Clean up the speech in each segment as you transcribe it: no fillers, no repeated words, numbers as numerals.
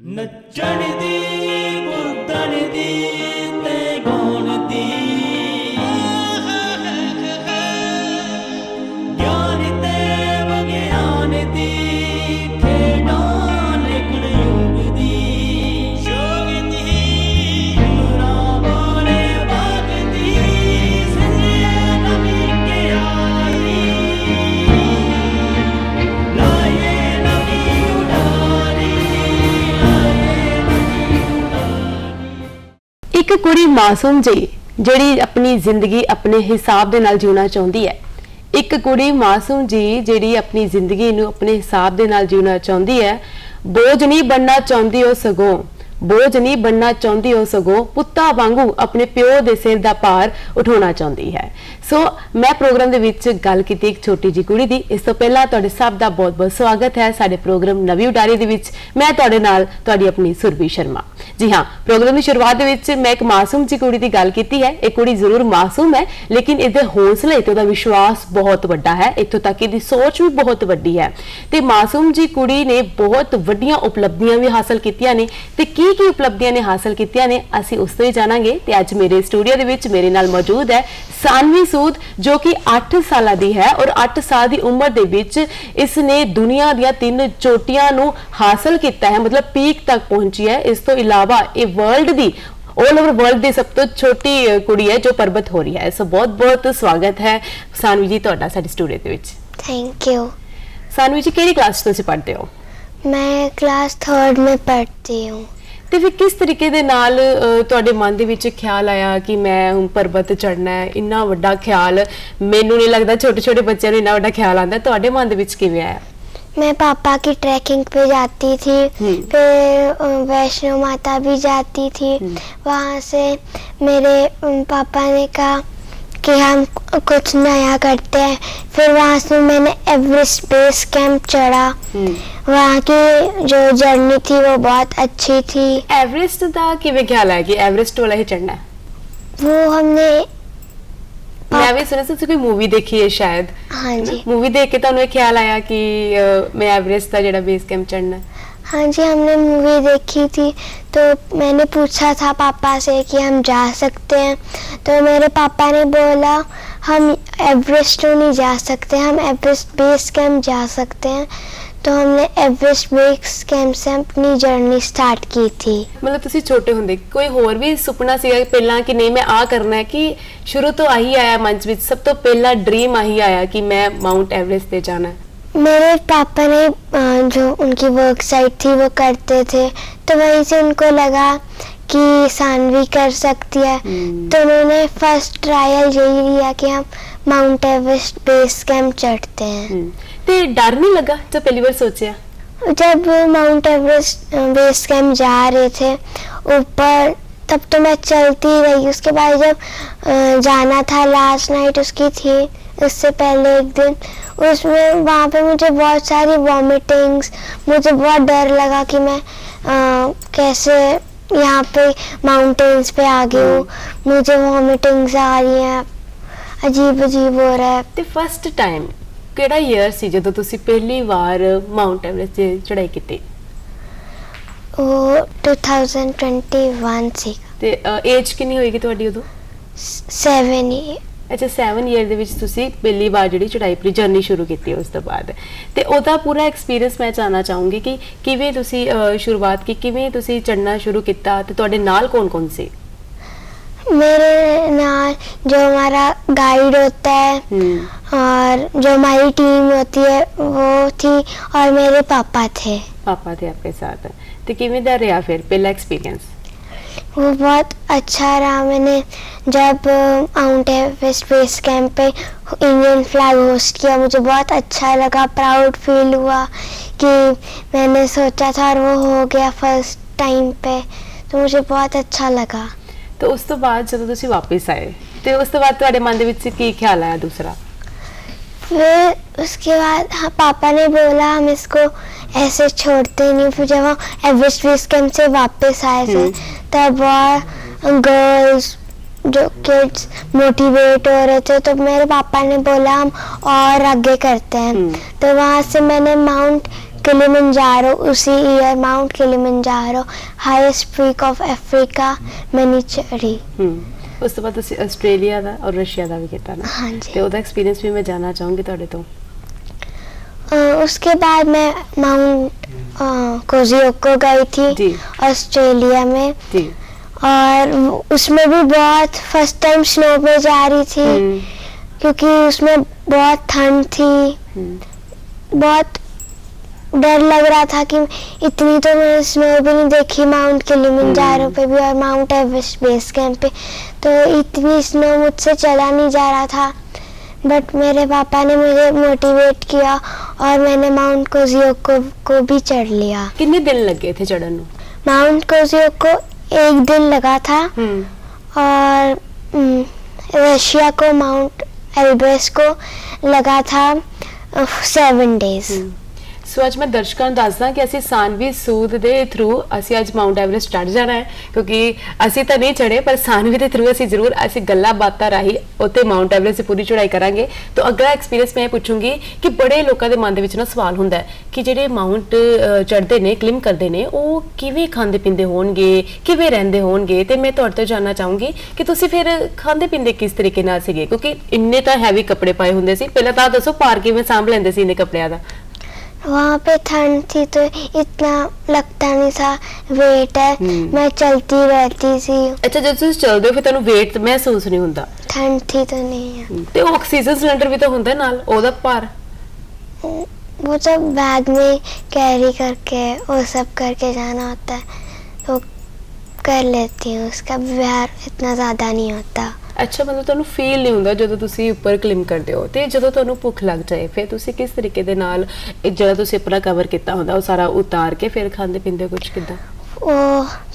ਨੱਚਣ ਦੀ ਕੁੱਦਣ ਦੀ ਤੇ ਗਾਉਣ ਦੀ ਗਿਆਨ ਤੇ ਵਿਗਿਆਨ ਦੀ ਖੇਡਾਂ ਲਿਖਣ ਯੁੱਗ ਦੀ ਸ਼ੋਗ ਦੀ ਪੂਰਾ ਬੋਲੇ ਬਾਗ ਦੀ ਸੰਜੇ ਨਵੀਂ ਕਿਆਰੀ ਲਾਏ ਨਵੀਂ ਉਡਾਰੀ ਇੱਕ ਕੁੜੀ ਮਾਸੂਮ ਜੀ ਜਿਹੜੀ ਆਪਣੀ ਜ਼ਿੰਦਗੀ ਆਪਣੇ ਹਿਸਾਬ ਦੇ ਨਾਲ ਜਿਉਣਾ ਚਾਹੁੰਦੀ ਹੈ। ਇੱਕ ਕੁੜੀ ਮਾਸੂਮ ਜੀ ਜਿਹੜੀ ਆਪਣੀ ਜ਼ਿੰਦਗੀ ਨੂੰ ਆਪਣੇ ਹਿਸਾਬ ਦੇ ਨਾਲ ਜਿਉਣਾ ਚਾਹੁੰਦੀ ਹੈ। ਬੋਝ ਨਹੀਂ ਬਣਨਾ ਚਾਹੁੰਦੀ ਉਹ ਸਗੋਂ ਪੁੱਤਾਂ ਵਾਂਗੂ ਆਪਣੇ ਪਿਓ ਦੇ ਸਿਰ ਦਾ ਭਾਰ ਉਠਾਉਣਾ ਚਾਹੁੰਦੀ ਹੈ। ਸੋ ਮੈਂ ਪ੍ਰੋਗਰਾਮ ਦੇ ਵਿੱਚ ਗੱਲ ਕੀਤੀ ਇੱਕ ਛੋਟੀ ਜੀ ਕੁੜੀ ਦੀ। ਇਸ ਤੋਂ ਪਹਿਲਾਂ ਤੁਹਾਡੇ ਸਭ ਦਾ ਬਹੁਤ-ਬਹੁਤ ਸਵਾਗਤ ਹੈ ਸਾਡੇ ਪ੍ਰੋਗਰਾਮ ਨਵੀਂ ਉਡਾਰੀ ਦੇ ਵਿੱਚ। ਮੈਂ ਤੁਹਾਡੇ ਨਾਲ ਤੁਹਾਡੀ ਆਪਣੀ ਸੁਰਭੀ ਸ਼ਰਮਾ। ਜੀ ਹਾਂ, ਪ੍ਰੋਗਰਾਮ ਦੀ ਸ਼ੁਰੂਆਤ ਦੇ ਵਿੱਚ ਮੈਂ ਇੱਕ ਮਾਸੂਮ ਜੀ ਕੁੜੀ ਦੀ ਗੱਲ ਕੀਤੀ ਹੈ। ਇਹ ਕੁੜੀ ਜ਼ਰੂਰ ਮਾਸੂਮ ਹੈ, ਲੇਕਿਨ ਇਹਦੇ ਹੌਸਲੇ ਤੇ ਉਹਦਾ ਵਿਸ਼ਵਾਸ ਬਹੁਤ ਵੱਡਾ ਹੈ। ਇੱਥੋਂ ਤੱਕ ਇਹਦੀ ਸੋਚ ਵੀ ਬਹੁਤ ਵੱਡੀ ਹੈ ਤੇ ਮਾਸੂਮ ਜੀ ਕੁੜੀ ਨੇ ਬਹੁਤ ਵੱਡੀਆਂ ਉਪਲਬਧੀਆਂ ਵੀ ਹਾਸਲ ਕੀਤੀਆਂ ਨੇ ਤੇ ਕੀ ਉਪਲਬਧੀਆਂ ਨੇ ਹਾਸਲ ਕੀਤੀਆਂ ਨੇ ਅਸੀਂ ਉਸ ਤੋਂ ਹੀ ਜਾਣਾਂਗੇ। ਤੇ ਅੱਜ ਮੇਰੇ ਸਟੂਡੀਓ ਦੇ ਵਿੱਚ ਮੇਰੇ ਨਾਲ ਮੌਜੂਦ ਹੈ ਸਾਨਵੀ ਸੂਦ, ਜੋ ਕਿ 8 ਸਾਲਾਂ ਦੀ ਹੈ ਔਰ 8 ਸਾਲ ਦੀ ਉਮਰ ਦੇ ਵਿੱਚ ਇਸ ਨੇ ਦੁਨੀਆ ਦੀਆਂ 3 ਚੋਟੀਆਂ ਨੂੰ ਹਾਸਲ ਕੀਤਾ ਹੈ, ਮਤਲਬ ਪੀਕ ਤੱਕ ਪਹੁੰਚੀ ਹੈ। ਇਸ ਤੋਂ ਇਲਾਵਾ ਇਹ ਵਰਲਡ ਦੀ ਆਲ ਓਵਰ ਵਰਲਡ ਦੀ ਸਭ ਤੋਂ ਛੋਟੀ ਕੁੜੀ ਹੈ ਜੋ ਪਰਬਤ ਹੋ ਰਹੀ ਹੈ। ਸੋ ਬਹੁਤ-ਬਹੁਤ ਸਵਾਗਤ ਹੈ ਸਾਨਵੀ ਜੀ ਤੁਹਾਡਾ ਸਾਡੇ ਸਟੂਡੀਓ ਦੇ ਵਿੱਚ। Thank you. ਸਾਨਵੀ ਜੀ ਕਿਹੜੀ ਕਲਾਸ 'ਚ ਤੁਸੀਂ ਪੜ੍ਹਦੇ ਹੋ? मैं क्लास 3 में पढ़ती हूँ। ਤੇ ਫਿਰ ਕਿਸ ਤਰੀਕੇ ਦੇ ਨਾਲ ਤੁਹਾਡੇ ਮਨ ਦੇ ਵਿੱਚ ਖਿਆਲ ਆਇਆ ਕਿ ਮੈਂ ਹੁਣ ਪਰਬਤ ਚੜ੍ਹਨਾ ਹੈ? ਇੰਨਾ ਵੱਡਾ ਖਿਆਲ ਮੈਨੂੰ ਨਹੀਂ ਲੱਗਦਾ ਛੋਟੇ ਛੋਟੇ ਬੱਚਿਆਂ ਨੂੰ ਇੰਨਾ ਵੱਡਾ ਖਿਆਲ ਆਉਂਦਾ। ਤੁਹਾਡੇ ਮਨ ਦੇ ਵਿੱਚ ਕਿਵੇਂ ਆਇਆ? मैं पापा की ट्रैकिंग पे जाती थी, फिर वैष्णो माता भी जाती थी। वहाँ से मेरे पापा ने कहा कि हम कुछ नया करते हैं। फिर वहाँ से मैंने एवरेस्ट बेस कैंप चढ़ा। वहाँ की जो जर्नी थी वो बहुत अच्छी थी। एवरेस्ट ਦਾ ਕਿਵੇਂ ਖਿਆਲ ਆਇਆ ਕਿ ਐਵਰੈਸਟ ਵਾਲਾ ਹੀ ਚੜ੍ਹਨਾ ਹੈ? वो हमने ਮੈਂ ਵੀ ਸੁਣਿਆ ਸੀ ਤੁਸੀਂ ਕੋਈ ਮੂਵੀ ਦੇਖੀ ਹੈ ਸ਼ਾਇਦ। हाँ जी ਮੂਵੀ ਦੇਖ ਕੇ ਤੁਹਾਨੂੰ ਇਹ ਖਿਆਲ ਆਇਆ ਕਿ ਮੈਂ ਐਵਰੈਸਟ ਦਾ ਜਿਹੜਾ ਬੇਸ ਕੈਂਪ ਚੜ੍ਹਨਾ ਹੈ? हाँ जी, हमने मूवी देखी थी तो मैंने पूछा था पापा से कि हम जा सकते हैं, तो मेरे पापा ने बोला हम एवरेस्ट तो नहीं जा सकते, हम एवरेस्ट बेस कैंप जा सकते हैं। तो हमने एवरेस्ट बेस कैंप से अपनी जर्नी स्टार्ट की थी। ਮਤਲਬ ਤੁਸੀਂ ਛੋਟੇ ਹੁੰਦੇ ਕੋਈ ਹੋਰ ਵੀ ਸੁਪਨਾ ਸੀਗਾ ਪਹਿਲਾਂ ਕਿ ਨਹੀਂ ਮੈਂ ਆ ਕਰਨਾ ਹੈ, ਕਿ ਸ਼ੁਰੂ ਤੋਂ ਆਹੀ ਆਇਆ ਮਨ ਵਿੱਚ, ਸਭ ਤੋਂ ਪਹਿਲਾ ਡ੍ਰੀਮ ਆਹੀ ਆਇਆ कि मैं माउंट एवरेस्ट पे जाना है? मेरे पापा ने जो उनकी वर्क साइट थी वो करते थे, तो वहीं से उनको लगा कि सानवी कर सकती है, तो उन्होंने फर्स्ट ट्रायल यही लिया कि हम माउंट एवरेस्ट बेस कैंप चढ़ते हैं। ਤੇ ਡਰ ਨਹੀਂ ਲੱਗਾ जब पहली बार सोचा? जब माउंट एवरेस्ट बेस कैंप जा रहे थे ऊपर, तब तो मैं चलती रही। उसके बाद जब जाना था, लास्ट नाइट उसकी थी, उससे पहले एक दिन, उसमें वहाँ पे मुझे बहुत सारी वॉमिटिंग्स, मुझे बहुत डर लगा कि मैं कैसे यहाँ पे माउंटेन्स पे आ गई हूँ, मुझे वॉमिटिंग्स आ रही हैं, अजीब अजीब हो रहा है। ਤੇ ਫਸਟ ਟਾਈਮ ਕਿਹੜਾ ਈਅਰ ਸੀ ਜਦੋਂ ਤੁਸੀਂ ਪਹਿਲੀ ਵਾਰ ਮਾਊਂਟ ਐਵਰੈਸਟ ਤੇ ਚੜ੍ਹਾਈ ਕੀਤੀ? वो 2021 ਸੀ। ਤੇ ਏਜ ਕਿੰਨੀ ਹੋਏਗੀ ਤੁਹਾਡੀ ਉਦੋਂ? 7 ਅੱਛਾ 7 ਈਅਰ ਦੇ ਵਿੱਚ ਤੁਸੀਂ ਪਹਿਲੀ ਵਾਰ ਜਿਹੜੀ ਚੜ੍ਹਾਈ ਪੂਰੀ ਜਰਨੀ ਸ਼ੁਰੂ ਕੀਤੀ ਉਸ ਤੋਂ ਬਾਅਦ, ਤੇ ਉਹਦਾ ਪੂਰਾ ਐਕਸਪੀਰੀਅੰਸ ਮੈਂ ਜਾਣਨਾ ਚਾਹੂੰਗੀ ਕਿ ਕਿਵੇਂ ਤੁਸੀਂ ਸ਼ੁਰੂਆਤ ਕੀ, ਕਿਵੇਂ ਤੁਸੀਂ ਚੜ੍ਹਨਾ ਸ਼ੁਰੂ ਕੀਤਾ ਤੇ ਤੁਹਾਡੇ ਨਾਲ ਕੌਣ-ਕੌਣ ਸੀ? मेरे नाल जो हमारा गाइड होता है और जो हमारी टीम होती है वो थी, और मेरे पापा थे। पापा थे आपके साथ। तो किਵੇਂ ਦਾ ਰਿਹਾ ਫਿਰ ਪਹਿਲਾ ਐਕਸਪੀਰੀਅੰਸ? वो बहुत अच्छा रहा। मैंने जब माउंट एवरेस्ट बेस कैंप पे इंडियन फ्लैग होस्ट किया, मुझे बहुत अच्छा लगा, प्राउड फील हुआ कि मैंने सोचा था और वो हो गया फर्स्ट टाइम पे, तो मुझे बहुत अच्छा लगा। तो उस तो बाद जब ਤੁਸੀਂ वापस आए तो उस तो बाद ਤੁਹਾਡੇ ਮਨ ਦੇ ਵਿੱਚ ਕੀ ਖਿਆਲ ਆਇਆ दूसरा? फिर उसके बाद हाँ, पापा ने बोला हम इसको ऐसे छोड़ते नहीं। फिर जब हम एवरेस्ट बेस कैंप से वापस आए थे तब गर्ल्स जो किड्स मोटिवेट हो रहे थे, तो मेरे पापा ने बोला हम और आगे करते हैं। तो वहाँ से मैंने माउंट किलिमंजारो, उसी year mount Kilimanjaro, highest peak of Africa मैंने चढ़ी। ਉਸ ਤੋਂ ਬਾਅਦ ਤੁਸੀਂ ਆਸਟ੍ਰੇਲੀਆ ਦਾ ਔਰ ਰਸ਼ੀਆ ਦਾ ਵੀ ਕੀਤਾ ਨਾ? हाँ जी। ਤੇ ਉਹਦਾ ਐਕਸਪੀਰੀਅੰਸ ਵੀ ਮੈਂ ਜਾਨਣਾ ਚਾਹੂੰਗੀ ਤੁਹਾਡੇ ਤੋਂ। उसके बाद मैं माउंट कोजियोको गई थी जी। ऑस्ट्रेलिया में, ਜੀ। और उसमें भी बहुत फर्स्ट टाइम स्नो में जा रही थी, क्योंकि उसमें बहुत ठंड थी, बहुत डर लग रहा था कि इतनी तो मैंने स्नो भी नहीं देखी माउंट किलिमंजारो पे भी और माउंट एवरेस्ट बेस कैंप पे, तो इतनी स्नो मुझसे चला नहीं जा रहा था। बट मेरे पापा ने मुझे मोटिवेट किया और मैंने माउंट कोजियोको को भी चढ़ लिया। ਕਿੰਨੇ ਦਿਨ ਲੱਗੇ थे चढ़न ਨੂੰ? माउंट कोजियोको 1 दिन लगा था, और रशिया को माउंट एल्ब्रेस को लगा था 7 डेज। ਸੋ ਅੱਜ ਮੈਂ ਦਰਸ਼ਕਾਂ ਨੂੰ ਦੱਸਦਾ ਕਿ ਅਸੀਂ ਸਾਨਵੀ ਸੂਦ ਦੇ ਥਰੂ ਅਸੀਂ ਅੱਜ ਮਾਊਂਟ ਐਵਰੈਸਟ ਚੜ੍ਹ ਜਾਣਾ ਹੈ, ਕਿਉਂਕਿ ਅਸੀਂ ਤਾਂ ਨਹੀਂ ਚੜ੍ਹੇ ਪਰ ਸਾਨਵੀ ਦੇ ਥਰੂ ਅਸੀਂ ਗੱਲਾਂ ਬਾਤਾਂ ਰਾਹੀਂ ਉੱਤੇ ਮਾਊਂਟ ਐਵਰੈਸਟ ਦੀ ਪੂਰੀ ਚੜ੍ਹਾਈ ਕਰਾਂਗੇ। ਤਾਂ ਅਗਲਾ ਐਕਸਪੀਰੀਅੰਸ ਮੈਂ ਪੁੱਛੂੰਗੀ ਕਿ ਬੜੇ ਲੋਕਾਂ ਦੇ ਮਨ ਦੇ ਵਿੱਚ ਨਾ ਸਵਾਲ ਹੁੰਦਾ ਹੈ ਕਿ ਜਿਹੜੇ ਮਾਊਂਟ ਚੜ੍ਹਦੇ ਨੇ, ਕਲਿਮ ਕਰਦੇ ਨੇ, ਉਹ ਕਿਵੇਂ ਖਾਂਦੇ ਪੀਂਦੇ ਹੋਣਗੇ, ਕਿਵੇਂ ਰਹਿੰਦੇ ਹੋਣਗੇ, ਤੇ ਮੈਂ ਤੁਹਾਡੇ ਤੋਂ ਜਾਣਨਾ ਚਾਹੂੰਗੀ ਕਿ ਤੁਸੀਂ ਫਿਰ ਖਾਂਦੇ ਪੀਂਦੇ ਕਿਸ ਤਰੀਕੇ ਨਾਲ ਸੀਗੇ, ਕਿਉਂਕਿ ਇੰਨੇ ਤਾਂ ਹੈਵੀ ਕੱਪੜੇ ਪਾਏ ਹੁੰਦੇ ਸੀ। ਪਹਿਲਾਂ ਤਾਂ ਦੱਸੋ ਭਾਰ ਕਿਵੇਂ ਸਾਂਭ ਲੈਂਦੇ ਸੀ ਇੰਨੇ ਕੱਪੜਿਆਂ ਦਾ? वहाँ पे ठंड थी तो इतना लगता नहीं था वेट है, मैं चलती रहती थी। ਅੱਛਾ, ਜਦੋਂ ਤੁਸੀਂ ਚੱਲਦੇ ਹੋ ਫਿਰ ਤੁਹਾਨੂੰ weight ਮਹਿਸੂਸ ਨਹੀਂ ਹੁੰਦਾ? ठंड थी तो नहीं है। ਤੇ ਆਕਸੀਜਨ ਸਿਲੰਡਰ ਵੀ ਤਾਂ ਹੁੰਦਾ ਨਾਲ, ਉਹਦਾ ਭਾਰ? वो सब बैग में कैरी करके वो सब करके जाना होता है, तो कर लेती हूँ, उसका भार इतना ज़्यादा नहीं होता। ਅੱਛਾ, ਮਤਲਬ ਤੁਹਾਨੂੰ ਫੀਲ ਨਹੀਂ ਹੁੰਦਾ ਜਦੋਂ ਤੁਸੀਂ ਉੱਪਰ ਕਲਿਮ ਕਰਦੇ ਹੋ? ਤੇ ਜਦੋਂ ਤੁਹਾਨੂੰ ਭੁੱਖ ਲੱਗ ਜਾਏ ਫਿਰ ਤੁਸੀਂ ਕਿਸ ਤਰੀਕੇ ਦੇ ਨਾਲ ਜਿਹੜਾ ਤੁਸੀਂ ਆਪਣਾ ਕਵਰ ਕੀਤਾ ਹੁੰਦਾ ਉਹ ਸਾਰਾ ਉਤਾਰ ਕੇ ਫਿਰ ਖਾਂਦੇ ਪੀਂਦੇ ਕੁਝ ਕਿੱਦਾਂ? वो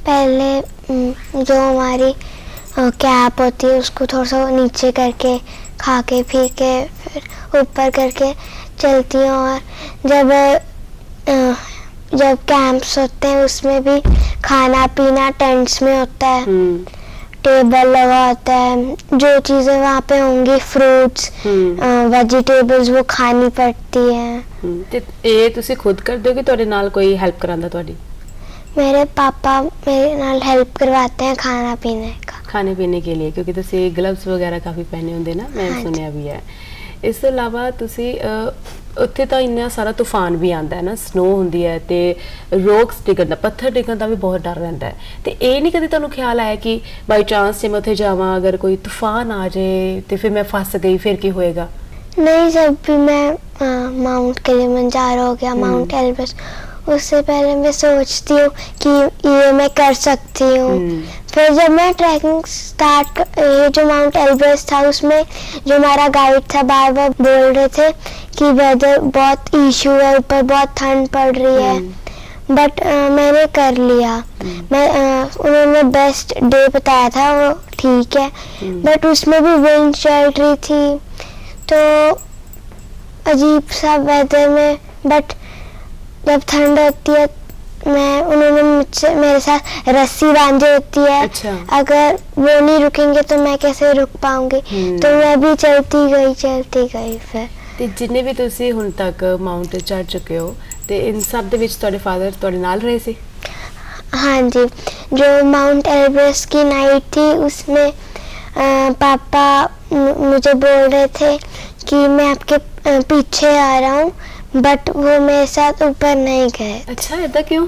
पहले जो हमारी कैप होती है उसको थोड़ा सा नीचे करके खा के पी के फिर ऊपर करके चलती हूँ। और जब कैंप्स होते हैं उसमें भी खाना पीना टेंट्स में होता है, टेबल लगा होता है, जो चीजें वहाँ पे होंगी, फ्रूट्स वेजिटेबल्स, वो खानी पड़ती है। ਤੇ ਇਹ ਤੁਸੀਂ ਖੁਦ ਕਰਦੇ ਹੋ ਕਿ ਤੁਹਾਡੇ ਨਾਲ ਕੋਈ ਹੈਲਪ ਕਰਾਂਦਾ ਤੁਹਾਡੀ? मेरे पापा मेरे नाल हेल्प करवाते हैं खाना पीने का। ਖਾਣੇ ਪੀਣੇ के लिए, क्योंकि ਤੁਸੀਂ ਗਲਵਸ ਵਗੈਰਾ ਕਾਫੀ ਪਹਿਨੇ ਹੁੰਦੇ ਨਾ, ਮੈਂ ਸੁਣਿਆ ਵੀ ਹੈ। ਇਸ ਤੋਂ ਇਲਾਵਾ ਤੁਸੀਂ ਉੱਥੇ ਤਾਂ ਇੰਨਾ ਸਾਰਾ ਤੂਫਾਨ ਵੀ ਆਉਂਦਾ ਹੈ ਨਾ, ਸਨੋ ਹੁੰਦੀ ਹੈ ਤੇ ਰੌਕਸ ਡਿੱਗਣ ਦਾ, ਪੱਥਰ ਡਿੱਗਣ ਦਾ ਵੀ ਬਹੁਤ ਡਰ ਰਹਿੰਦਾ ਹੈ। ਤੇ ਇਹ ਨਹੀਂ ਕਦੇ ਤੁਹਾਨੂੰ ਖਿਆਲ ਆਇਆ ਕਿ ਬਾਈ ਚਾਂਸ ਜੇ ਮੈਂ ਉੱਥੇ ਜਾਵਾਂ ਅਗਰ ਕੋਈ ਤੂਫਾਨ ਆ ਜਾਏ ਤੇ ਫਿਰ ਮੈਂ ਫਸ ਗਈ, ਫਿਰ ਕੀ ਹੋਏਗਾ? नहीं, जब भी मैं माउंट किलिमंजारो हो गया, माउंट एल्ब्रेस्ट, उससे पहले मैं सोचती हूँ कि ये मैं कर सकती हूँ। फिर जब मैं ट्रैकिंग स्टार्ट ये जो माउंट एल्ब्रेस्ट था उसमें जो हमारा गाइड था बार बार बोल रहे थे कि वेदर बहुत इशू है, ऊपर बहुत ठंड पड़ रही है, बट मैंने कर लिया। मैं उन्होंने बेस्ट डे बताया था, वो ठीक है, बट उसमें भी विंड चल रही थी तो अजीब सा वेदर में, बट जब ठंड होती है उन्होंने मुझसे मेरे साथ रस्सी बांधी होती है। अच्छा। अगर वो नहीं रुकेंगे तो मैं कैसे रुक पाऊंगी, तो मैं भी चलती गई। फिर ਤੇ ਜਿੰਨੇ ਵੀ ਤੁਸੀਂ ਹੁਣ ਤੱਕ ਮਾਊਂਟ ਚੜ੍ਹ ਚੁੱਕੇ ਹੋ ਤੇ ਇਨ ਸਭ ਦੇ ਵਿੱਚ ਤੁਹਾਡੇ ਫਾਦਰ ਤੁਹਾਡੇ ਨਾਲ ਰਹੇ ਸੀ? हाँ जी, जो माउंट एवरेस्ट की नाइट थी उसमें पापा मुझे बोल रहे थे कि मैं आपके पीछे आ रहा हूँ, बट वो मेरे साथ ऊपर नहीं गए। अच्छा, ऐसा क्यों?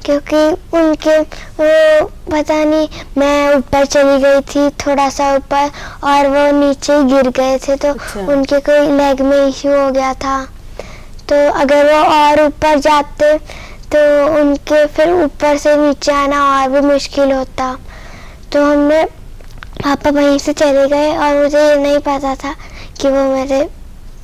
क्योंकि उनके वो पता नहीं, मैं ऊपर चली गई थी थोड़ा सा ऊपर और वो नीचे ही गिर गए थे, तो अच्छा। उनके कोई लेग में इश्यू हो गया था, तो अगर वो और ऊपर जाते तो उनके फिर ऊपर से नीचे आना और भी मुश्किल होता। तो हमने पापा वहीं से चले गए और मुझे ये नहीं पता था कि वो मेरे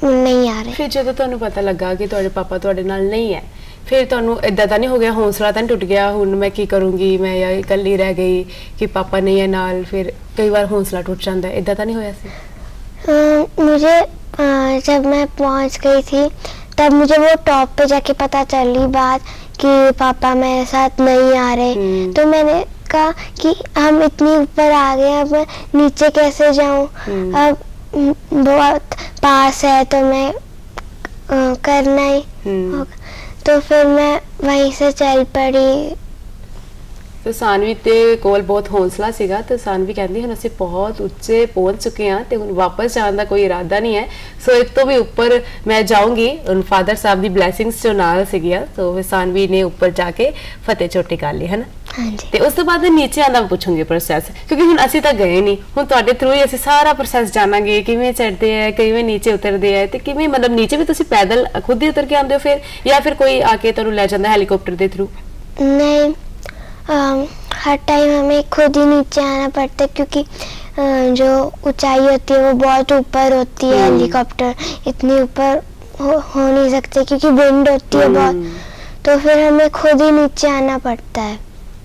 नहीं आ रहे। ਫਿਰ ਜਦੋਂ ਤੁਹਾਨੂੰ ਪਤਾ ਲੱਗਾ ਕਿ ਤੁਹਾਡੇ ਪਾਪਾ ਤੁਹਾਡੇ ਨਾਲ ਨਹੀਂ ਹੈ ਫਿਰ ਤੁਹਾਨੂੰ ਇਦਾਂ ਤਾਂ ਨਹੀਂ ਹੋ ਗਿਆ, ਹੌਸਲਾ ਤਾਂ ਨਹੀਂ ਟੁੱਟ ਗਿਆ ਹੁਣ ਮੈਂ ਕੀ ਕਰੂੰਗੀ, ਮੈਂ ਜਾਂ ਇਕੱਲੀ ਰਹਿ ਗਈ ਕਿ ਪਾਪਾ नहीं है ਨਾਲ? ਫਿਰ ਕਈ ਵਾਰ ਹੌਸਲਾ ਟੁੱਟ ਜਾਂਦਾ, ਇਦਾਂ ਤਾਂ ਨਹੀਂ ਹੋਇਆ ਸੀ? मुझे जब मैं पहुंच गई थी तब मुझे वो टॉप पे जाके पता चली बात कि पापा मेरे साथ नहीं आ रहे। तो मैंने कहा कि हम इतनी ऊपर आ गए, अब मैं नीचे कैसे जाऊं, अब बहुत पास है तो मैं करना ही होगा। तो फिर मैं वहीं से चल पड़ी। ਤੇ ਸਾਨਵੀ ਤੇ ਕੋਲ ਬਹੁਤ ਹੌਸਲਾ ਸੀਗਾ ਤੇ ਸਾਨਵੀ ਕਹਿੰਦੀ ਹੁਣ ਅਸੀਂ ਬਹੁਤ ਉੱਚੇ ਪਹੁੰਚ ਚੁੱਕੇ ਹਾਂ ਤੇ ਹੁਣ ਵਾਪਸ ਜਾਣ ਦਾ ਕੋਈ ਇਰਾਦਾ ਨਹੀਂ ਹੈ, ਸੋ ਇਸ ਤੋਂ ਵੀ ਉੱਪਰ ਮੈਂ ਜਾਊਂਗੀ। ਹੁਣ ਫਾਦਰ ਸਾਹਿਬ ਦੀ ਬਲੇਸਿੰਗਸ ਜੋ ਨਾਲ ਸੀਗੀਆਂ, ਸੋ ਫਿਰ ਸਾਨਵੀ ਨੇ ਉੱਪਰ ਜਾ ਕੇ ਫਤਿਹ ਚੋਟੀ ਕਰ ਲਈ, ਹੈ ਨਾ। ਹਾਂਜੀ। ਤੇ ਉਸ ਤੋਂ ਬਾਅਦ ਨੀਚੇ ਆਂਦਾ ਪੁੱਛੂੰਗੀ ਪ੍ਰੋਸੈਸ, ਕਿਉਂਕਿ ਹੁਣ ਅਸੀਂ ਤਾਂ ਗਏ ਨਹੀਂ, ਹੁਣ ਤੁਹਾਡੇ ਥਰੂ ਹੀ ਅਸੀਂ ਸਾਰਾ ਪ੍ਰੋਸੈਸ ਜਾਣਾਂਗੇ, ਕਿਵੇਂ ਚੜ੍ਹਦੇ ਆ, ਕਿਵੇਂ ਨੀਚੇ ਉਤਰਦੇ ਆ, ਤੇ ਕਿਵੇਂ ਮਤਲਬ ਨੀਚੇ ਵੀ ਤੁਸੀਂ ਪੈਦਲ ਖੁਦ ਹੀ ਉਤਰ ਕੇ ਆਉਂਦੇ ਹੋ ਫਿਰ, ਜਾਂ ਫਿਰ ਕੋਈ ਆ ਕੇ ਤੁਹਾਨੂੰ ਲੈ ਜਾਂਦਾ ਹੈਲੀਕਾਪਟਰ ਦੇ ਥਰੂ? नहीं, हर टाइम हमें खुद ही नीचे आना पड़ता है, क्योंकि जो ऊंचाई होती है वो बहुत ऊपर होती है। हेलीकॉप्टर इतनी ऊपर हो नहीं सकते क्योंकि विंड होती है बहुत, तो फिर हमें खुद ही नीचे आना पड़ता है।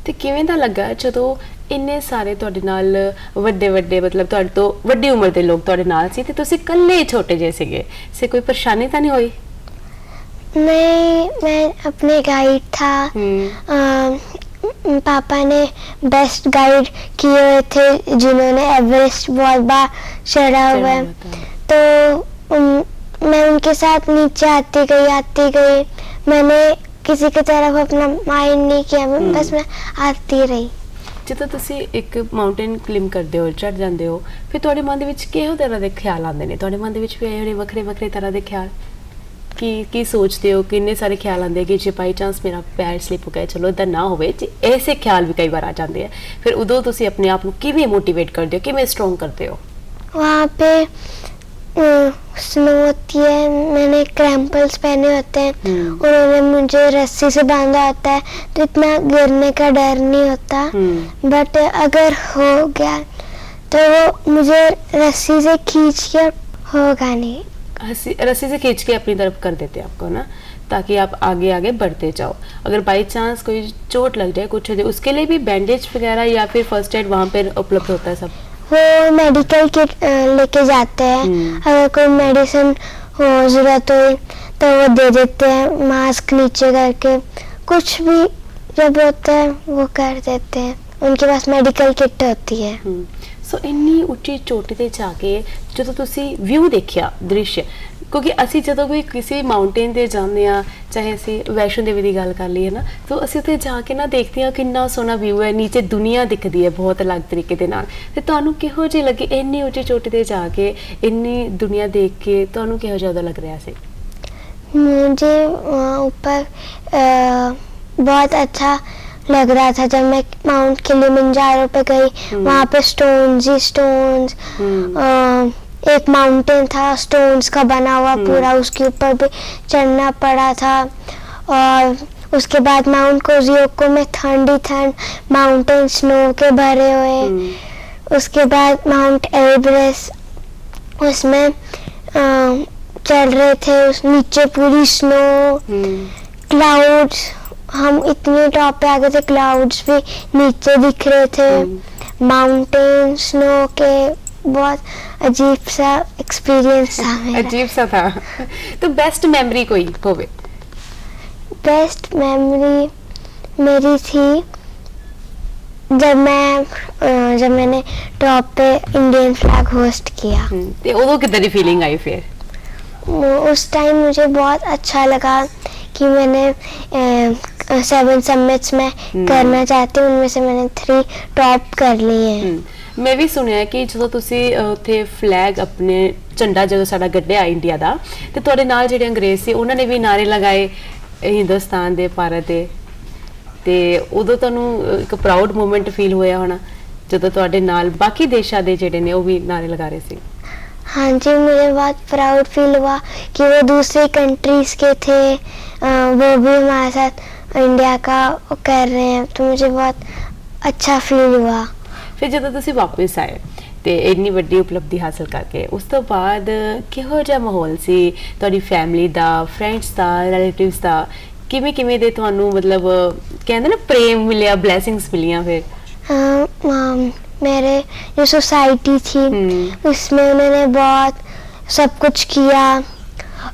ਤੇ ਕਿਵੇਂ ਦਾ ਲੱਗਾ ਜਦੋਂ ਇੰਨੇ ਸਾਰੇ ਤੁਹਾਡੇ ਨਾਲ ਵੱਡੇ ਵੱਡੇ ਮਤਲਬ ਤੁਹਾਡੇ ਤੋਂ ਵੱਡੀ ਉਮਰ ਦੇ ਲੋਕ ਤੁਹਾਡੇ ਨਾਲ ਸੀ ਤੇ ਤੁਸੀਂ ਇਕੱਲੇ ਛੋਟੇ ਜਿਹੇ ਸੀਗੇ, ਸੇ ਕੋਈ ਪਰੇਸ਼ਾਨੀ ਤਾਂ ਨਹੀਂ ਹੋਈ? नहीं, मैं अपने गाइड था। पापा ने बेस्ट गाइड किए हुए थे जिन्होंने एवरेस्ट बहुत बार चढ़ा हुआ है, तो मैं उनके साथ नीचे आती गई। मैंने किसी की तरफ अपना माइंड नहीं किया, बस मैं आती रही। ਜਦੋਂ ਤੁਸੀਂ ਇੱਕ ਮਾਊਂਟੇਨ ਕਲਿਮ ਕਰਦੇ ਹੋ, ਚੜ੍ਹ ਜਾਂਦੇ ਹੋ, ਫਿਰ ਤੁਹਾਡੇ ਮਨ ਦੇ ਵਿੱਚ ਕਿਹੋ ਤਰ੍ਹਾਂ ਦੇ ਖਿਆਲ ਆਉਂਦੇ ਨੇ? ਤੁਹਾਡੇ ਮਨ ਦੇ ਵਿੱਚ ਵੀ ਇਹੋ ਜਿਹੇ ਵੱਖਰੇ ਵੱਖਰੇ ਤਰ੍ਹਾਂ ਦੇ ਖਿਆਲ ਕੀ ਸੋਚਦੇ ਹੋ? ਕਿੰਨੇ ਸਾਰੇ ਖਿਆਲ ਆਉਂਦੇ ਕਿ ਜੇ ਬਾਈ ਚਾਂਸ ਮੇਰਾ ਪੈਰ ਸਲਿਪ ਹੋ ਗਿਆ, ਚਲੋ ਇਦਾਂ ਨਾ ਹੋਵੇ, ਐਸੇ ਖਿਆਲ ਵੀ ਕਈ ਵਾਰ ਆ ਜਾਂਦੇ ਆ, ਫਿਰ ਉਦੋਂ ਤੁਸੀਂ ਆਪਣੇ ਆਪ ਨੂੰ ਕਿਵੇਂ ਮੋਟੀਵੇਟ ਕਰਦੇ ਹੋ, ਕਿਵੇਂ ਸਟਰੋਂਗ ਕਰਦੇ ਹੋ? वहाँ पे स्नो होती है, मैंने क्रैम्पल्स पहने होते हैं, उन्होंने मुझे रस्सी से बांधा होता है, तो इतना गिरने का डर नहीं होता। बट अगर हो गया तो वो मुझे रस्सी से खींच के होगा नहीं, रस्सी से खींच के अपनी तरफ कर देते हैं आपको ना, ताकि आप आगे आगे बढ़ते जाओ। अगर बाई चांस कोई चोट लग जाए, कुछ हो जाए, उसके लिए भी बैंडेज वगैरह या फिर फर्स्ट एड वहाँ पर उपलब्ध होता है सब? वो मेडिकल किट लेके जाते हैं, अगर कोई मेडिसिन हो जरूरत हो तो वो दे देते हैं, मास्क नीचे करके कुछ भी जब होता है वो कर देते हैं, उनके पास मेडिकल किट होती है। ਸੋ ਇੰਨੀ ਉੱਚੀ ਚੋਟੀ ਤੇ ਜਾ ਕੇ ਜਦੋਂ ਤੁਸੀਂ ਵਿਊ ਦੇਖਿਆ, ਦ੍ਰਿਸ਼, ਕਿਉਂਕਿ ਅਸੀਂ ਜਦੋਂ ਵੀ ਕਿਸੇ ਮਾਊਂਟੇਨ ਤੇ ਜਾਂਦੇ ਆ, ਚਾਹੇ ਅਸੀਂ ਵੈਸ਼ਨੋ ਦੇਵੀ ਦੀ ਗੱਲ ਕਰ ਲਈਏ ਨਾ, ਤਾਂ ਅਸੀਂ ਉੱਥੇ ਜਾ ਕੇ ਨਾ ਦੇਖਦੇ ਆ ਕਿੰਨਾ ਸੋਹਣਾ ਵਿਊ ਹੈ, ਨੀਚੇ ਦੁਨੀਆ ਦਿਖਦੀ ਹੈ ਬਹੁਤ ਅਲੱਗ ਤਰੀਕੇ ਦੇ ਨਾਲ। ਤੇ ਤੁਹਾਨੂੰ ਕਿਹੋ ਜਿਹੀ ਲੱਗੀ ਇੰਨੀ ਉੱਚੀ ਚੋਟੀ ਤੇ ਜਾ ਕੇ ਇੰਨੀ ਦੁਨੀਆ ਦੇਖ ਕੇ? ਤੁਹਾਨੂੰ ਕਿਹੋ ਜਿਹਾ ਉਦੋਂ ਲੱਗ ਰਿਹਾ ਸੀ? मुझे वहाँ ऊपर बहुत अच्छा लग रहा था जब मैं माउंट किलिमंजारो पे गई। वहाँ पे स्टोन्स ही स्टोन्स, एक माउंटेन था स्टोन्स का बना हुआ पूरा, उसके ऊपर भी चढ़ना पड़ा था। और उसके बाद माउंट कोजियोको में ठंड ही ठंड, माउंटेन स्नो के भरे हुए। उसके बाद माउंट एवरेस्ट, उसमें चढ़ रहे थे, उस नीचे पूरी स्नो, क्लाउड्स, हम इतने टॉप पे आ गए थे, क्लाउड्स भी नीचे दिख रहे थे, माउंटेन स्नो के, बहुत अजीब सा एक्सपीरियंस था मेरा। अजीब सा था। तो बेस्ट मेमोरी कोई होवे? बेस्ट मेमोरी मेरी थी जब मैंने टॉप पे इंडियन फ्लैग होस्ट किया। ਤੇ ਉਦੋਂ ਕਿੱਦਾਂ ਦੀ ਫੀਲਿੰਗ ਆਈ ਫਿਰ? उस टाइम मुझे बहुत अच्छा लगा कि मैंने 7 समिट्स में करना चाहती हूँ, उनमें से मैंने 3 टॉप कर लिए हैं। ਮੈਂ ਵੀ ਸੁਣਿਆ ਕਿ ਜਦੋਂ ਤੁਸੀਂ ਉੱਥੇ ਫਲੈਗ ਆਪਣੇ ਝੰਡਾ ਜਦੋਂ ਸਾਡਾ ਗੱਡਿਆ ਇੰਡੀਆ ਦਾ, ਤੇ ਤੁਹਾਡੇ ਨਾਲ ਜਿਹੜੇ ਅੰਗਰੇਜ਼ ਸੀ ਉਹਨਾਂ ਨੇ ਵੀ ਨਾਰੇ ਲਗਾਏ ਹਿੰਦੁਸਤਾਨ ਦੇ, ਭਾਰਤ ਦੇ, ਤੇ ਉਦੋਂ ਤੁਹਾਨੂੰ ਇੱਕ ਪ੍ਰਾਊਡ ਮੂਮੈਂਟ ਫੀਲ ਹੋਇਆ ਹੋਣਾ ਜਦੋਂ ਤੁਹਾਡੇ ਨਾਲ ਬਾਕੀ ਦੇਸ਼ਾਂ ਦੇ ਜਿਹੜੇ ਨੇ ਉਹ ਵੀ ਨਾਰੇ ਲਗਾ ਰਹੇ ਸੀ? हाँ जी, मुझे बहुत प्राउड फील हुआ कि वो दूसरी कंट्रीज के थे, वो भी हमारे साथ इंडिया का कर रहे हैं, तो मुझे बहुत अच्छा फील हुआ। ਫਿਰ ਜਦੋਂ ਤੁਸੀਂ ਵਾਪਸ ਆਏ ਤੇ ਇੰਨੀ ਵੱਡੀ ਉਪਲਬਧੀ ਹਾਸਲ ਕਰਕੇ, ਉਸ ਤੋਂ ਬਾਅਦ ਕਿਹੋ ਜਿਹਾ ਮਾਹੌਲ ਸੀ ਤੁਹਾਡੀ ਫੈਮਿਲੀ ਦਾ, ਫਰੈਂਡਸ ਦਾ, ਰਿਲੇਟਿਵਸ ਦਾ? ਕਿਵੇਂ ਕਿਵੇਂ ਦੇ ਤੁਹਾਨੂੰ ਮਤਲਬ ਕਹਿੰਦੇ ਨਾ ਪ੍ਰੇਮ ਮਿਲਿਆ, ਬਲੇਸਿੰਗਸ ਮਿਲੀਆਂ ਫਿਰ? मेरे जो सोसाइटी थी उसमें उन्होंने बहुत सब कुछ किया,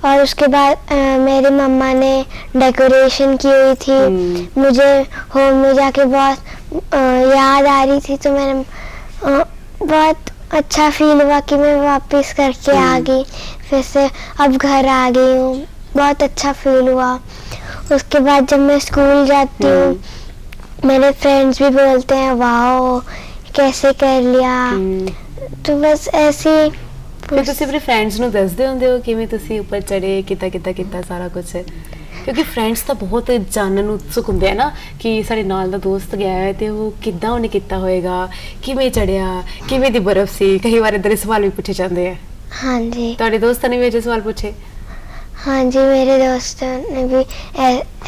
और उसके बाद मेरी मम्मा ने डेकोरेशन की हुई थी। मुझे होम में जाके बहुत याद आ रही थी, तो मैंने बहुत अच्छा फील हुआ कि मैं वापस करके आ गई, फिर से अब घर आ गई हूँ, बहुत अच्छा फील हुआ। उसके बाद जब मैं स्कूल जाती हूँ मेरे फ्रेंड्स भी बोलते हैं वाओ कैसे कर लिया। तो बस ऐसे ही ਫਿਰ ਤੁਸੀਂ ਆਪਣੇ ਫਰੈਂਡਸ ਨੂੰ ਦੱਸਦੇ ਹੁੰਦੇ ਹੋ ਕਿਵੇਂ ਤੁਸੀਂ ਉੱਪਰ ਚੜੇ ਕੀਤਾ ਸਾਰਾ ਕੁਝ? ਕਿਉਂਕਿ ਫਰੈਂਡਸ ਤਾਂ ਬਹੁਤ ਜਾਣਨ ਨੂੰ ਉਤਸੁਕ ਹੁੰਦੇ ਆ ਨਾ ਕਿ ਸਾਡੇ ਨਾਲ ਦਾ ਦੋਸਤ ਗਿਆ ਹੈ ਤੇ ਉਹ ਕਿੱਦਾਂ ਉਹਨੇ ਕੀਤਾ ਹੋਏਗਾ, ਕਿਵੇਂ ਚੜਿਆ, ਕਿਵੇਂ ਦੀ ਬਰਫ਼ ਸੀ। ਕਈ ਵਾਰ ਇਦਾਂ ਦੇ ਸਵਾਲ ਵੀ ਪੁੱਛੇ ਜਾਂਦੇ ਆ। हाँ जी। ਤੁਹਾਡੇ ਦੋਸਤਾਂ ਨੇ ਵੀ ਅਜੇ ਸਵਾਲ ਪੁੱਛੇ? हाँ जी, मेरे दोस्तों ने भी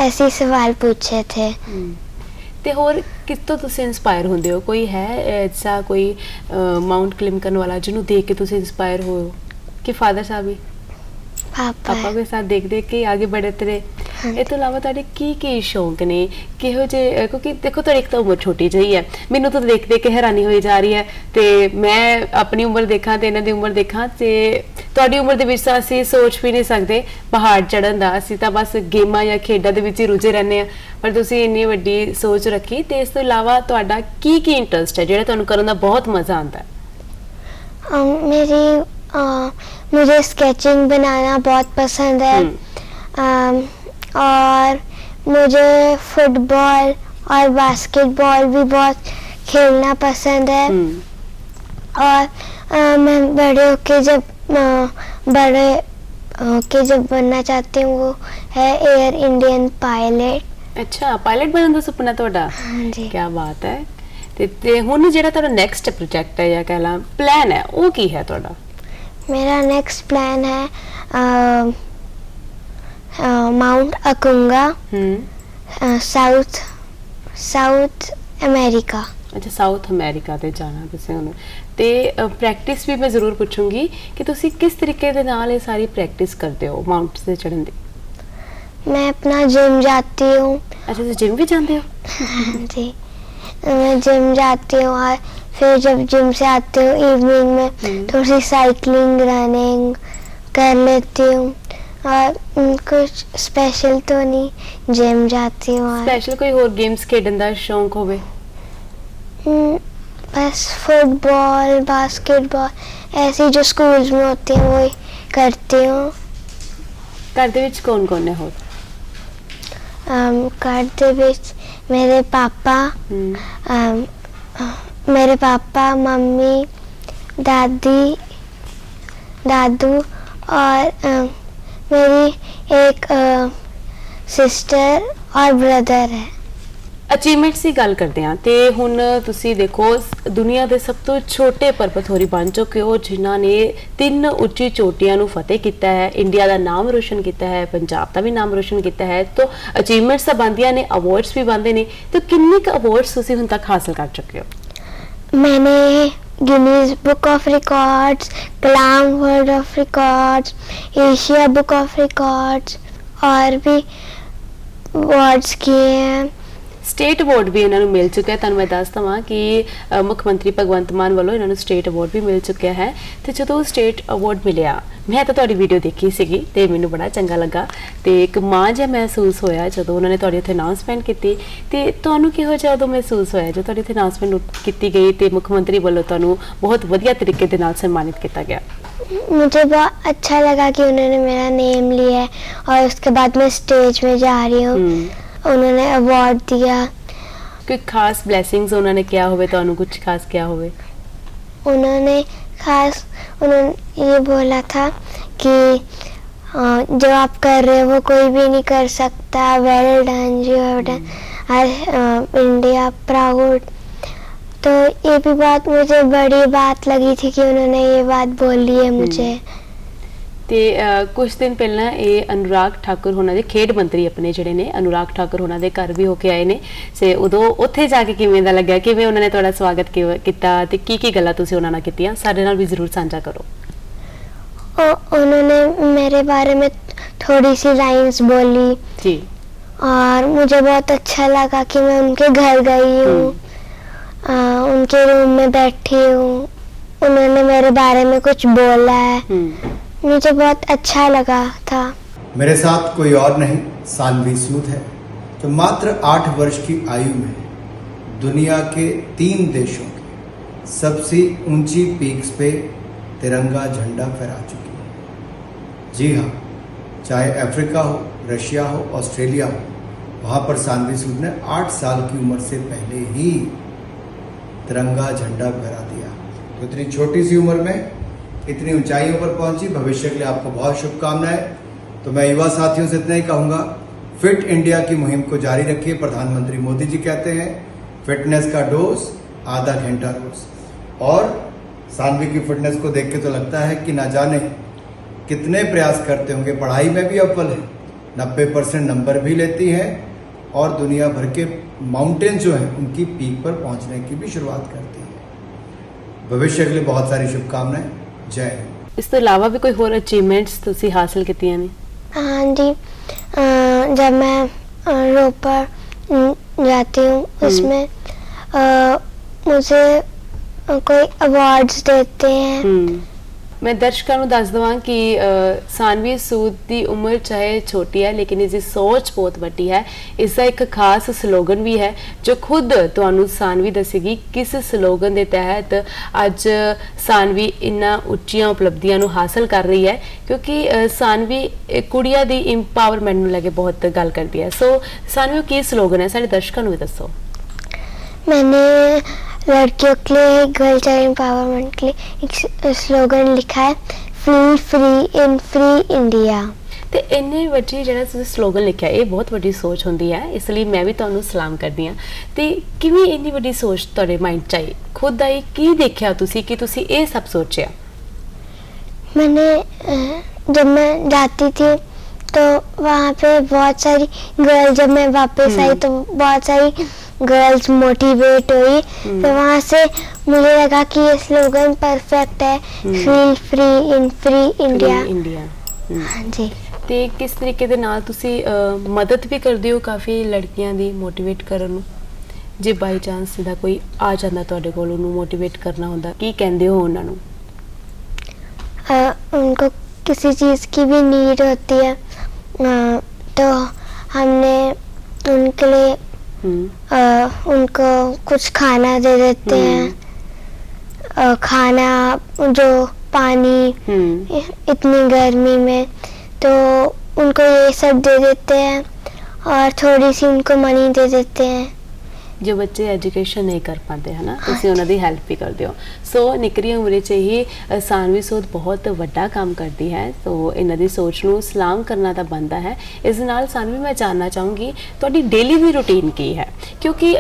ऐसे ही सवाल पूछे थे। ਤੇ ਹੋਰ ਕਿੱਥੋਂ ਤੁਸੀਂ ਇਨਸਪਾਇਰ ਹੁੰਦੇ ਹੋ? ਕੋਈ ਹੈ ਐਸਾ ਕੋਈ ਮਾਊਂਟ ਕਲਿਮ ਕਰਨ ਵਾਲਾ ਜਿਹਨੂੰ ਦੇਖ ਕੇ ਤੁਸੀਂ ਇਨਸਪਾਇਰ ਹੋ ਕਿ ਫਾਦਰ ਸਾਹਿਬ ਵੀ ਪਾਪਾ ਦੇ ਸਾਥ ਦੇਖ ਕੇ ਆਗੇ ਬੜੇ ਤੇਰੇ? ਇਹ ਤੋਂ ਇਲਾਵਾ ਤੁਹਾਡੇ ਕੀ ਸ਼ੌਂਕ ਨੇ, ਕਿਹੋ ਜਿਹੇ? ਕਿਉਂਕਿ ਦੇਖੋ ਤੁਹਾਡੀ ਇੱਕ ਤਾਂ ਉਮਰ ਛੋਟੀ ਜਿਹੀ ਹੈ, ਮੈਨੂੰ ਤਾਂ ਦੇਖ ਕੇ ਹੈਰਾਨੀ ਹੋਈ ਜਾ ਰਹੀ ਹੈ ਤੇ ਮੈਂ ਆਪਣੀ ਉਮਰ ਦੇਖਾਂ ਤੇ ਇਹਨਾਂ ਦੀ ਉਮਰ ਦੇਖਾਂ ਤੇ ਤੁਹਾਡੀ ਉਮਰ ਦੇ ਵਿੱਚ ਤਾਂ ਅਸੀਂ ਸੋਚ ਵੀ ਨਹੀਂ ਸਕਦੇ ਪਹਾੜ ਚੜ੍ਹਨ ਦਾ। ਅਸੀਂ ਤਾਂ ਬਸ ਗੇਮਾਂ ਜਾਂ ਖੇਡਾਂ ਦੇ ਵਿੱਚ ਹੀ ਰੁੱਝੇ ਰਹਿੰਦੇ ਆ, ਪਰ ਤੁਸੀਂ ਇੰਨੀ ਵੱਡੀ ਸੋਚ ਰੱਖੀ। ਤੇ ਇਸ ਤੋਂ ਇਲਾਵਾ ਤੁਹਾਡਾ ਕੀ ਇੰਟਰਸਟ ਹੈ ਜਿਹੜਾ ਤੁਹਾਨੂੰ ਕਰਨ ਦਾ ਬਹੁਤ ਮਜ਼ਾ ਆਉਂਦਾ ਹੈ? मुझे स्केचिंग बनाना बहुत पसंद है और मुझे फुटबॉल और बास्केटबॉल भी बहुत खेलना पसंद है। और मैं बड़े होके जब बनना चाहती हूँ वो है एयर इंडियन पायलट। अच्छा, पायलट बनने का सुपना ਤੁਹਾਡਾ? हाँ जी। क्या बात है। ਤੇ ਹੁਣ ਜਿਹੜਾ ਤੁਹਾਡਾ ਨੈਕਸਟ ਪ੍ਰੋਜੈਕਟ ਹੈ ਜਾਂ ਕਹਿ ਲਾਂ ਪਲਾਨ ਹੈ ਉਹ ਕੀ ਹੈ ਤੁਹਾਡਾ? मेरा नेक्स्ट प्लान है माउंट अकुंगा, साउथ अमेरिका। अच्छा, साउथ अमेरिका ਤੇ ਜਾਣਾ ਤੁਸੀਂ ਹੁਣ। ਤੇ ਪ੍ਰੈਕਟਿਸ ਵੀ ਮੈਂ ਜ਼ਰੂਰ ਪੁੱਛੂੰਗੀ ਕਿ ਤੁਸੀਂ ਕਿਸ ਤਰੀਕੇ ਦੇ ਨਾਲ ਇਹ ਸਾਰੀ ਪ੍ਰੈਕਟਿਸ ਕਰਦੇ ਹੋ ਮਾਊਂਟਸ ਤੇ ਚੜ੍ਹਨ ਦੀ? मैं अपना जिम जाती हूँ। अच्छा, ਤੁਸੀਂ ਜਿਮ ਵੀ ਜਾਂਦੇ ਹੋ? जी, मैं जिम जाती हूँ और फिर जब जिम से आती हूँ इवनिंग में थोड़ी सी साइकिलिंग रनिंग कर लेती हूँ। और कुछ स्पेशल तो नहीं, जिम जाती हूँ। स्पेशल कोई और गेम्स खेलने का शौक होवे? बस फुटबॉल बास्केटबॉल ऐसी जो स्कूल्स में होती हैं वही करती हूँ। घर दे विच कौन कौन है हो? घर दे विच मेरे पापा मम्मी दादू और मेरी एक सिस्टर और ब्रदर है। ਅਚੀਵਮੈਂਟਸ ਦੀ ਗੱਲ ਕਰਦੇ ਹਾਂ ਤੇ ਹੁਣ ਤੁਸੀਂ ਦੇਖੋ ਦੁਨੀਆ ਦੇ ਸਭ ਤੋਂ ਛੋਟੇ ਪਰਬਤੋਰੀ ਬਣ ਚੁੱਕੇ ਹੋ ਜਿਨ੍ਹਾਂ ਨੇ 3 ਉੱਚੀ ਚੋਟੀਆਂ ਨੂੰ ਫਤਿਹ ਕੀਤਾ ਹੈ, ਇੰਡੀਆ ਦਾ ਨਾਮ ਰੋਸ਼ਨ ਕੀਤਾ ਹੈ, ਪੰਜਾਬ ਦਾ ਵੀ ਨਾਮ ਰੋਸ਼ਨ ਕੀਤਾ ਹੈ। ਤਾਂ ਅਚੀਵਮੈਂਟਸ ਤਾਂ ਬਣਦੀਆਂ ਨੇ, ਅਵਾਰਡਸ ਵੀ ਬਣਦੇ ਨੇ। ਤਾਂ ਕਿੰਨੇ ਕੁ ਅਵਾਰਡਸ ਤੁਸੀਂ ਹੁਣ ਤੱਕ ਹਾਸਲ ਕਰ ਚੁੱਕੇ ਹੋ? मैंने Guinness book of records, Kalam world of records, Asia book of records और भी अवार्ड्स किए हैं। ਸਟੇਟ ਅਵਾਰਡ ਵੀ ਇਹਨਾਂ ਨੂੰ ਮਿਲ ਚੁੱਕਿਆ। ਤੁਹਾਨੂੰ ਮੈਂ ਦੱਸ ਦਵਾਂ ਕਿ ਮੁੱਖ ਮੰਤਰੀ ਭਗਵੰਤ ਮਾਨ ਵੱਲੋਂ ਇਹਨਾਂ ਨੂੰ ਸਟੇਟ ਅਵਾਰਡ ਵੀ ਮਿਲ ਚੁੱਕਿਆ ਹੈ। ਤੇ ਜਦੋਂ ਸਟੇਟ ਅਵਾਰਡ ਮਿਲਿਆ ਮੈਂ ਤਾਂ ਤੁਹਾਡੀ ਵੀਡੀਓ ਦੇਖੀ ਸੀਗੀ ਤੇ ਮੈਨੂੰ ਬੜਾ ਚੰਗਾ ਲੱਗਾ ਤੇ ਇੱਕ ਮਾਣ ਜਿਹਾ ਮਹਿਸੂਸ ਹੋਇਆ ਜਦੋਂ ਉਹਨਾਂ ਨੇ ਤੁਹਾਡੀ ਉੱਥੇ ਅਨਾਉਂਸਮੈਂਟ ਕੀਤੀ। ਤੇ ਤੁਹਾਨੂੰ ਕਿਹੋ ਜਿਹਾ ਉਦੋਂ ਮਹਿਸੂਸ ਹੋਇਆ ਜਦੋਂ ਤੁਹਾਡੀ ਉੱਥੇ ਅਨਾਉਂਸਮੈਂਟ ਕੀਤੀ ਗਈ ਤੇ ਮੁੱਖ ਮੰਤਰੀ ਵੱਲੋਂ ਤੁਹਾਨੂੰ ਬਹੁਤ ਵਧੀਆ ਤਰੀਕੇ ਦੇ ਨਾਲ ਸਨਮਾਨਿਤ ਕੀਤਾ ਗਿਆ? मुझे बहुत अच्छा लगा कि उन्होंने मेरा नेम लिया है और उसके बाद मैं स्टेज में जा रही हूँ, उन्होंने अवार्ड दिया। कोई खास ब्लेसिंग्स उन्होंने किया होवे, तो कुछ खास किया होवे? उन्होंने ये बोला था कि जो आप कर रहे हो वो कोई भी नहीं कर सकता, well done, you have done India proud. तो ये भी बात मुझे बड़ी बात लगी थी कि उन्होंने ये बात बोली है मुझे। ਤੇ ਕੁਝ ਦਿਨ ਪਹਿਲਾਂ ਇਹ ਅਨੁਰਾਗ ਠਾਕੁਰ ਹੋਣਾ ਦੇ ਖੇਡ ਮੰਤਰੀ ਆਪਣੇ ਜਿਹੜੇ ਨੇ ਅਨੁਰਾਗ ਠਾਕੁਰ ਹੋਣਾ ਦੇ ਘਰ ਵੀ ਹੋ ਕੇ ਆਏ ਨੇ। ਸੇ ਉਦੋਂ ਉੱਥੇ ਜਾ ਕੇ ਕਿਵੇਂ ਦਾ ਲੱਗਿਆ, ਕਿਵੇਂ ਉਹਨਾਂ ਨੇ ਤੁਹਾਡਾ ਸਵਾਗਤ ਕੀਤਾ ਤੇ ਕੀ ਗੱਲਾਂ ਤੁਸੀਂ ਉਹਨਾਂ ਨਾਲ ਕੀਤੀਆਂ, ਸਾਡੇ ਨਾਲ ਵੀ ਜ਼ਰੂਰ ਸਾਂਝਾ ਕਰੋ। उन्होंने मेरे बारे में थोड़ी सी लाइंस बोली जी और मुझे बहुत अच्छा लगा कि मैं उनके घर गई हूँ, उनके रूम में बैठी हूँ, उन्होंने मेरे बारे में कुछ बोला है, मुझे बहुत अच्छा लगा था। मेरे साथ कोई और नहीं, सानवी सूद है जो मात्र 8 वर्ष की आयु में दुनिया के 3 देशों की सबसे ऊंची पीक्स पे तिरंगा झंडा फहरा चुकी है। जी हाँ, चाहे अफ्रीका हो, रशिया हो, ऑस्ट्रेलिया हो, वहाँ पर सानवी सूद ने 8 साल की उम्र से पहले ही तिरंगा झंडा फहरा दिया। तो इतनी छोटी सी उम्र में इतनी ऊंचाइयों पर पहुंची, भविष्य के लिए आपको बहुत शुभकामनाएं। तो मैं युवा साथियों से इतना ही कहूँगा, फिट इंडिया की मुहिम को जारी रखिए। प्रधानमंत्री मोदी जी कहते हैं फिटनेस का डोज आधा घंटा रोज। और सानवी की फिटनेस को देख के तो लगता है कि ना जाने कितने प्रयास करते होंगे। पढ़ाई में भी अव्वल है, 90% नंबर भी लेती हैं और दुनिया भर के माउंटेन जो हैं उनकी पीक पर पहुंचने की भी शुरुआत करती है। भविष्य के लिए बहुत सारी शुभकामनाएं। जय हिंद। ਇਸ ਤੋਂ ਇਲਾਵਾ ਵੀ ਕੋਈ ਹੋਰ ਅਚੀਵਮੈਂਟਸ ਤੁਸੀਂ ਹਾਸਲ ਕੀਤੀਆਂ ਨੇ? हाँ जी, जब मैं रोपर जाती हूँ उसमें मुझे कोई अवार्ड्स देते हैं। ਮੈਂ ਦਰਸ਼ਕਾਂ ਨੂੰ ਦੱਸ ਦਵਾਂ ਕਿ ਸਾਨਵੀ ਸੂਦ ਦੀ ਉਮਰ ਚਾਹੇ ਛੋਟੀ ਹੈ ਲੇਕਿਨ ਇਸ ਦੀ ਸੋਚ ਬਹੁਤ ਵੱਡੀ ਹੈ। ਇਸ ਦਾ ਇੱਕ ਖਾਸ ਸਲੋਗਨ ਵੀ ਹੈ ਜੋ ਖੁਦ ਤੁਹਾਨੂੰ ਸਾਨਵੀ ਦੱਸੇਗੀ ਕਿਸ ਸਲੋਗਨ ਦੇ ਤਹਿਤ ਅੱਜ ਸਾਨਵੀ ਇੰਨਾ ਉੱਚੀਆਂ ਉਪਲਬਧੀਆਂ ਨੂੰ ਹਾਸਲ ਕਰ ਰਹੀ ਹੈ, ਕਿਉਂਕਿ ਸਾਨਵੀ ਕੁੜੀਆਂ ਦੀ ਇੰਪਾਵਰਮੈਂਟ ਨੂੰ ਲੈ ਕੇ ਬਹੁਤ ਗੱਲ ਕਰਦੀ ਹੈ। ਸੋ ਸਾਨਵੀ ਕੀ ਸਲੋਗਨ ਹੈ ਸਾਡੇ ਦਰਸ਼ਕਾਂ ਨੂੰ ਵੀ ਦੱਸੋ। मैंने लड़कियों के लिए, गर्ल चाइल्ड एम्पावरमेंट के लिए एक स्लोगन लिखा है, feel free in free India. ਤੇ ਇੰਨੇ ਵੱਡੀ ਜਿਹੜਾ ਤੁਸੀਂ ਸਲੋਗਨ ਲਿਖਿਆ ਇਹ ਬਹੁਤ ਵੱਡੀ ਸੋਚ ਹੁੰਦੀ ਹੈ, ਇਸ ਲਈ ਮੈਂ ਵੀ ਤੁਹਾਨੂੰ ਸਲਾਮ ਕਰਦੀ ਹਾਂ। ਤੇ ਕਿਵੇਂ ਇੰਨੀ ਵੱਡੀ ਸੋਚ ਤੁਹਾਡੇ ਮਾਈਂਡ 'ਚ ਆਈ, ਖੁਦ ਆਈ, ਕੀ ਦੇਖਿਆ ਤੁਸੀਂ ਕਿ ਤੁਸੀਂ ਇਹ ਸਭ ਸੋਚਿਆ? मैंने जब मैं जाती थी तो वहाँ पे बहुत सारी गर्ल्स, जब मैं वापस आई तो बहुत सारी गर्ल्स मोटिवेट हुई। तो वहाँ से मुझे लगा कि ये स्लोगन परफेक्ट है, feel free in free India. India. हाँ जी। ਤੇ ਕਿਸ ਤਰੀਕੇ ਦੇ ਨਾਲ ਤੁਸੀਂ ਮਦਦ ਵੀ ਕਰਦੇ ਹੋ ਕਾਫੀ ਲੜਕੀਆਂ ਦੀ ਮੋਟੀਵੇਟ ਕਰਨ ਨੂੰ? ਜੇ ਬਾਈ ਚਾਂਸ ਦਾ ਕੋਈ ਆ ਜਾਂਦਾ ਤੁਹਾਡੇ ਕੋਲ ਉਹਨੂੰ ਮੋਟੀਵੇਟ ਕਰਨਾ ਹੁੰਦਾ, ਕੀ ਕਹਿੰਦੇ ਹੋ ਉਹਨਾਂ ਨੂੰ? उनको किसी चीज़ की भी नीड होती है तो हमने उनके लिए उनको कुछ खाना दे देते हैं, खाना, जो पानी, इतनी गर्मी में तो उनको ये सब दे देते हैं और थोड़ी सी उनको मनी दे देते हैं। ਜੋ ਬੱਚੇ ਐਜੂਕੇਸ਼ਨ ਨਹੀਂ ਕਰ ਪਾਉਂਦੇ ਹੈ ਨਾ, ਤੁਸੀਂ ਉਹਨਾਂ ਦੀ ਹੈਲਪ ਵੀ ਕਰਦੇ ਹੋ। ਸੋ ਨਿੱਕਰੀ ਉਮਰ 'ਚ ਹੀ ਸਾਨਵੀ ਸੂਦ ਬਹੁਤ ਵੱਡਾ ਕੰਮ ਕਰਦੀ ਹੈ। ਸੋ ਇਹਨਾਂ ਦੀ ਸੋਚ ਨੂੰ ਸਲਾਮ ਕਰਨਾ ਤਾਂ ਬਣਦਾ ਹੈ। ਇਸ ਨਾਲ ਸਾਨਵੀ ਮੈਂ ਜਾਣਨਾ ਚਾਹੂੰਗੀ ਤੁਹਾਡੀ ਡੇਲੀ ਦੀ ਰੂਟੀਨ ਕੀ ਹੈ, ਕਿਉਂਕਿ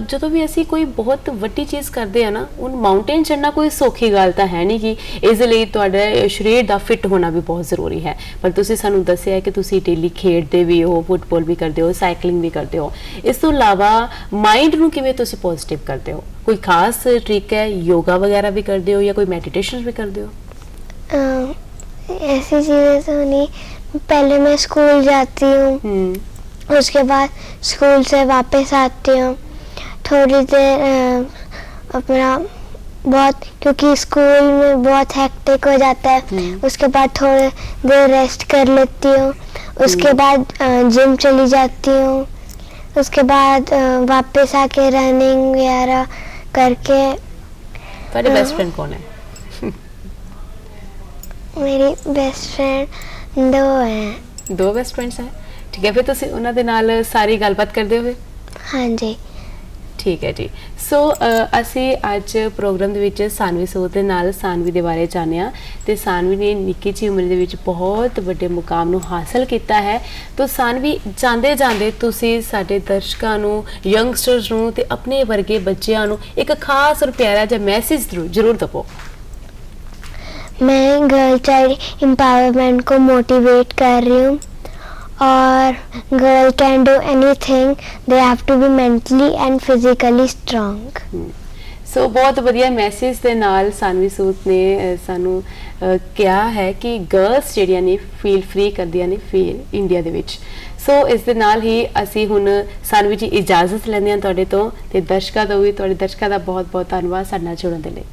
ਜਦੋਂ ਵੀ ਅਸੀਂ ਕੋਈ ਬਹੁਤ ਵੱਡੀ ਚੀਜ਼ ਕਰਦੇ ਹਾਂ ਨਾ, ਉਹ ਮਾਊਂਟੇਨ ਚੜ੍ਹਨਾ ਕੋਈ ਸੌਖੀ ਗੱਲ ਤਾਂ ਹੈ ਨਹੀਂ ਕਿ ਇਸ ਲਈ ਤੁਹਾਡੇ ਸਰੀਰ ਦਾ ਫਿੱਟ ਹੋਣਾ ਵੀ ਬਹੁਤ ਜ਼ਰੂਰੀ ਹੈ। ਪਰ ਤੁਸੀਂ ਸਾਨੂੰ ਦੱਸਿਆ ਕਿ ਤੁਸੀਂ ਡੇਲੀ ਖੇਡਦੇ ਵੀ ਹੋ, ਫੁੱਟਬਾਲ ਵੀ ਕਰਦੇ ਹੋ, ਸਾਈਕਲਿੰਗ ਵੀ ਕਰਦੇ ਹੋ। ਇਸ ਤੋਂ ਇਲਾਵਾ ਮਾਈਂਡ ਨੂੰ ਕਿਵੇਂ ਤੁਸੀਂ ਪੋਜ਼ਿਟਿਵ ਕਰਦੇ ਹੋ? ਕੋਈ ਖਾਸ ਟ੍ਰਿਕ ਹੈ? योगा वगैरह भी करते हो या कोई मेडिटेशन भी करते हो? ऐसी चीज़ें तो नहीं। पहले मैं स्कूल जाती हूँ, उसके बाद स्कूल से वापस आती हूँ, थोड़ी देर अपना बहुत, क्योंकि स्कूल में बहुत हेक्टिक हो जाता है, उसके बाद थोड़ी देर रेस्ट कर लेती हूँ, उसके बाद जिम चली जाती हूँ, उसके बाद वापस आके रनिंग वगैरह करके। ਤੁਹਾਡੀ ਬੈਸਟ ਫਰੈਂਡ ਕੌਣ ਹੈ? मेरी बेस्ट फ्रेंड 2 हैं। 2 ਬੈਸਟ ਫਰੈਂਡਸ ਹੈ, ਠੀਕ ਹੈ। ਫਿਰ ਤੁਸੀਂ ਉਹਨਾਂ ਦੇ ਨਾਲ ਸਾਰੀ ਗੱਲਬਾਤ ਕਰਦੇ ਹੋ? हाँ जी। ਠੀਕ ਹੈ ਜੀ। ਸੋ ਅਸੀਂ ਅੱਜ ਪ੍ਰੋਗਰਾਮ ਦੇ ਵਿੱਚ ਸਾਨਵੀ ਸੂਦ ਦੇ ਨਾਲ ਸਾਨਵੀ ਦੇ ਬਾਰੇ ਜਾਣਿਆ ਤੇ ਸਾਨਵੀ ਨੇ ਨਿੱਕੀ ਜਿਹੀ ਉਮਰ ਦੇ ਵਿੱਚ ਬਹੁਤ ਵੱਡੇ ਮੁਕਾਮ ਨੂੰ ਹਾਸਲ ਕੀਤਾ ਹੈ। ਤਾਂ ਸਾਨਵੀ, ਜਾਂਦੇ ਜਾਂਦੇ ਤੁਸੀਂ ਸਾਡੇ ਦਰਸ਼ਕਾਂ ਨੂੰ, ਯੰਗਸਟਰਸ ਨੂੰ ਤੇ ਆਪਣੇ ਵਰਗੇ ਬੱਚਿਆਂ ਨੂੰ ਇੱਕ ਖਾਸ ਔਰ ਪਿਆਰਾ ਜਿਹਾ ਮੈਸੇਜ ਜ਼ਰੂਰ ਦਿਓ। मैं गर्ल चाइल्ड एम्पावरमेंट को मोटिवेट कर रही हूँ और girl can do anything, they have to be mentally and physically strong. So ਬਹੁਤ ਵਧੀਆ ਮੈਸੇਜ ਦੇ ਨਾਲ ਸਾਨਵੀ ਸੂਦ ਨੇ ਸਾਨੂੰ ਕਿਹਾ ਹੈ ਕਿ ਗਰਲਸ ਜਿਹੜੀਆਂ ਨੇ ਫੀਲ ਫਰੀ ਕਰਦੀਆਂ ਨੇ ਫੀਲ ਇੰਡੀਆ ਦੇ ਵਿੱਚ। ਸੋ ਇਸ ਦੇ ਨਾਲ ਹੀ ਅਸੀਂ ਹੁਣ ਸਾਨਵੀ ਜੀ ਇਜਾਜ਼ਤ ਲੈਂਦੇ ਹਾਂ ਤੁਹਾਡੇ ਤੋਂ, ਤੇ ਦਰਸ਼ਕਾਂ ਤੋਂ ਵੀ, ਤੁਹਾਡੇ ਦਰਸ਼ਕਾਂ ਦਾ ਬਹੁਤ ਬਹੁਤ ਧੰਨਵਾਦ ਸਾਡੇ ਨਾਲ ਜੁੜਨ ਦੇ ਲਈ।